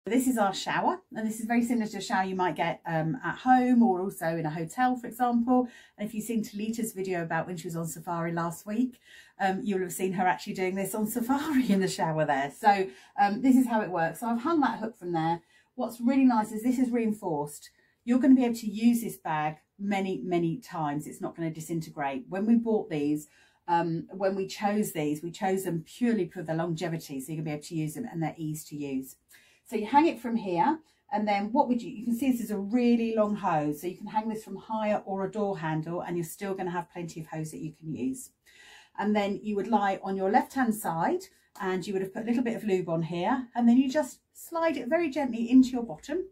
This is our shower, and this is very similar to a shower you might get at home or also in a hotel, for example. And if you've seen Talita's video about when she was on safari last week, you'll have seen her actually doing this on safari in the shower there. So this is how it works. So I've hung that hook from there. What's really nice is this is reinforced. You're going to be able to use this bag many times. It's not going to disintegrate. When we bought these, when we chose these, we chose them purely for the longevity, so you're going to be able to use them and their ease to use. So you hang it from here, and then what would you can see this is a really long hose, so you can hang this from higher or a door handle, and you're still going to have plenty of hose that you can use. And then you would lie on your left hand side, and you would have put a little bit of lube on here, and then you just slide it very gently into your bottom.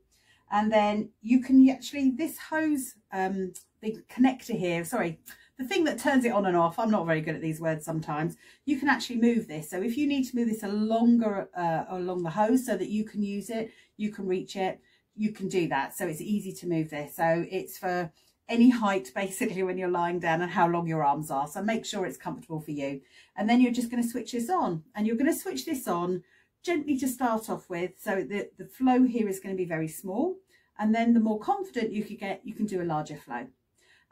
And then you can actually, this hose, the connector here, sorry, the thing that turns it on and off, I'm not very good at these words sometimes, you can actually move this. So if you need to move this along the hose so that you can use it, you can reach it, you can do that. So it's easy to move this. So it's for any height basically when you're lying down and how long your arms are. So make sure it's comfortable for you. And then you're just going to switch this on, and you're going to switch this on gently to start off with. So the flow here is going to be very small. And then the more confident you can get, you can do a larger flow.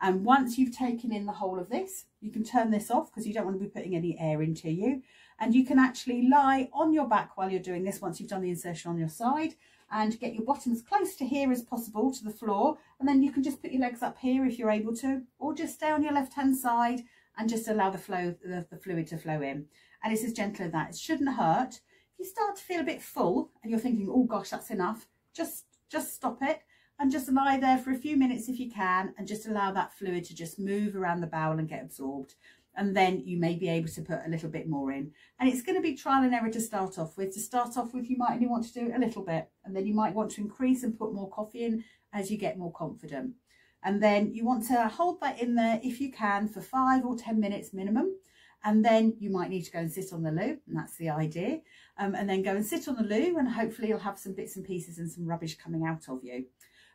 And once you've taken in the whole of this, you can turn this off because you don't want to be putting any air into you. And you can actually lie on your back while you're doing this once you've done the insertion on your side, and get your bottom as close to here as possible to the floor. And then you can just put your legs up here if you're able to, or just stay on your left hand side and just allow the fluid to flow in. And it's as gentle as that. It shouldn't hurt. If you start to feel a bit full and you're thinking, oh gosh, that's enough, just stop it. And just lie there for a few minutes if you can, and just allow that fluid to just move around the bowel and get absorbed. And then you may be able to put a little bit more in. And it's going to be trial and error to start off with. To start off with, you might only want to do a little bit, and then you might want to increase and put more coffee in as you get more confident. And then you want to hold that in there if you can for 5 or 10 minutes minimum. And then you might need to go and sit on the loo, and that's the idea. And then go and sit on the loo, and hopefully you'll have some bits and pieces and some rubbish coming out of you.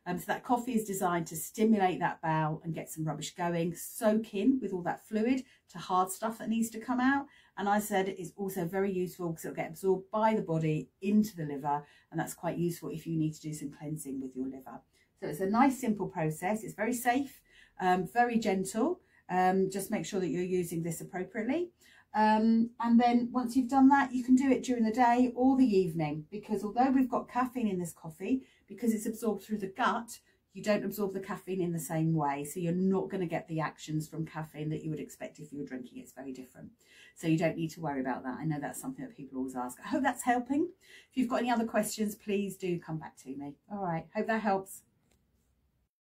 So that coffee is designed to stimulate that bowel and get some rubbish going, soak in with all that fluid to hard stuff that needs to come out. And I said it's also very useful because it'll get absorbed by the body into the liver, and that's quite useful if you need to do some cleansing with your liver. So it's a nice simple process. It's very safe, very gentle. Just make sure that you're using this appropriately. And then once you've done that, you can do it during the day or the evening, because although we've got caffeine in this coffee, because it's absorbed through the gut, you don't absorb the caffeine in the same way. So you're not going to get the actions from caffeine that you would expect if you were drinking. It's very different. So you don't need to worry about that. I know that's something that people always ask. I hope that's helping. If you've got any other questions, please do come back to me. All right. Hope that helps.